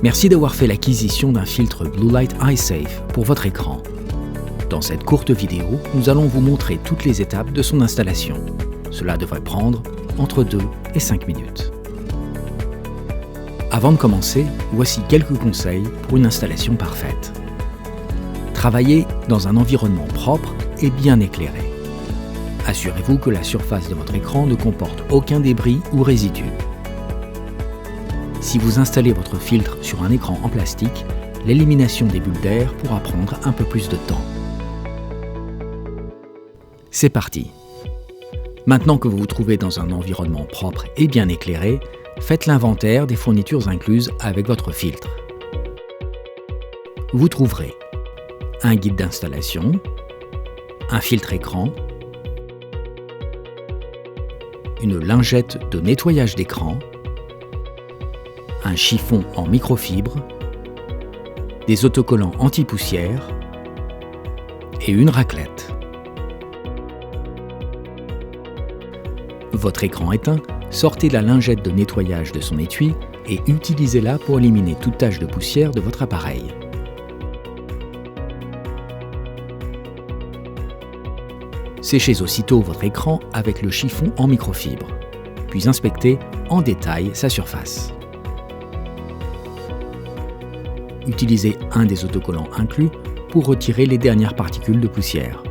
Merci d'avoir fait l'acquisition d'un filtre Blue Light EyeSafe pour votre écran. Dans cette courte vidéo, nous allons vous montrer toutes les étapes de son installation. Cela devrait prendre entre 2 et 5 minutes. Avant de commencer, voici quelques conseils pour une installation parfaite. Travaillez dans un environnement propre et bien éclairé. Assurez-vous que la surface de votre écran ne comporte aucun débris ou résidus. Si vous installez votre filtre sur un écran en plastique, l'élimination des bulles d'air pourra prendre un peu plus de temps. C'est parti! Maintenant que vous vous trouvez dans un environnement propre et bien éclairé, faites l'inventaire des fournitures incluses avec votre filtre. Vous trouverez un guide d'installation, un filtre écran, une lingette de nettoyage d'écran, un chiffon en microfibre, des autocollants anti-poussière et une raclette. Votre écran éteint, sortez la lingette de nettoyage de son étui et utilisez-la pour éliminer toute tache de poussière de votre appareil. Séchez aussitôt votre écran avec le chiffon en microfibre, puis inspectez en détail sa surface. Utilisez un des autocollants inclus pour retirer les dernières particules de poussière.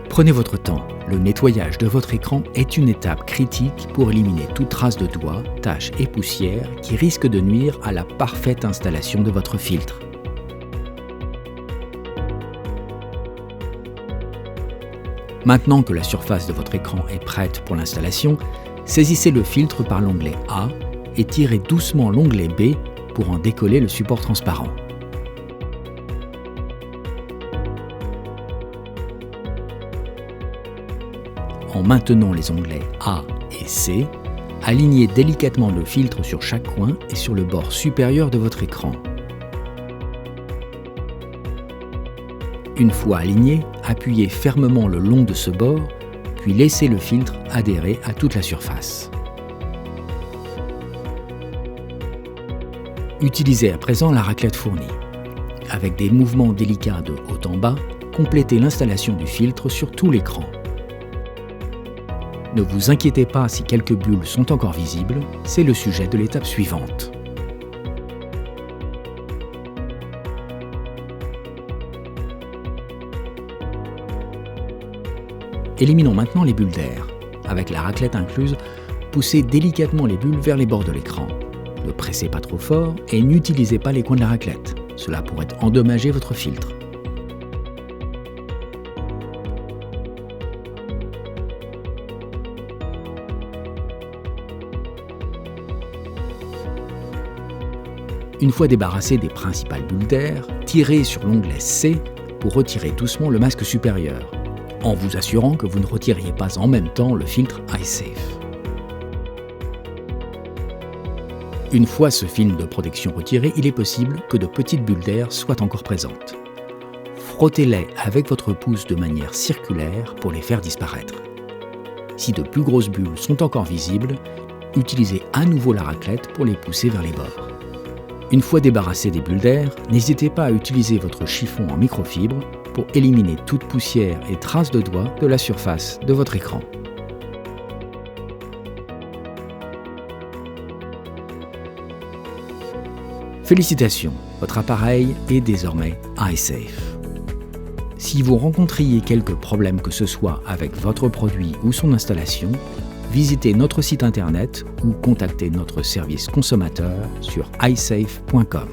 Prenez votre temps, le nettoyage de votre écran est une étape critique pour éliminer toute trace de doigts, taches et poussière qui risquent de nuire à la parfaite installation de votre filtre. Maintenant que la surface de votre écran est prête pour l'installation, saisissez le filtre par l'onglet A et tirez doucement l'onglet B pour en décoller le support transparent. En maintenant les onglets A et C, alignez délicatement le filtre sur chaque coin et sur le bord supérieur de votre écran. Une fois aligné, appuyez fermement le long de ce bord, puis laissez le filtre adhérer à toute la surface. Utilisez à présent la raclette fournie. Avec des mouvements délicats de haut en bas, complétez l'installation du filtre sur tout l'écran. Ne vous inquiétez pas si quelques bulles sont encore visibles, c'est le sujet de l'étape suivante. Éliminons maintenant les bulles d'air. Avec la raclette incluse, poussez délicatement les bulles vers les bords de l'écran. Ne pressez pas trop fort et n'utilisez pas les coins de la raclette. Cela pourrait endommager votre filtre. Une fois débarrassé des principales bulles d'air, tirez sur l'onglet C pour retirer doucement le masque supérieur, en vous assurant que vous ne retiriez pas en même temps le filtre EyeSafe. Une fois ce film de protection retiré, il est possible que de petites bulles d'air soient encore présentes. Frottez-les avec votre pouce de manière circulaire pour les faire disparaître. Si de plus grosses bulles sont encore visibles, utilisez à nouveau la raclette pour les pousser vers les bords. Une fois débarrassé des bulles d'air, n'hésitez pas à utiliser votre chiffon en microfibre pour éliminer toute poussière et traces de doigts de la surface de votre écran. Félicitations, votre appareil est désormais EyeSafe. Si vous rencontriez quelques problèmes que ce soit avec votre produit ou son installation, visitez notre site internet ou contactez notre service consommateur sur eyesafe.com.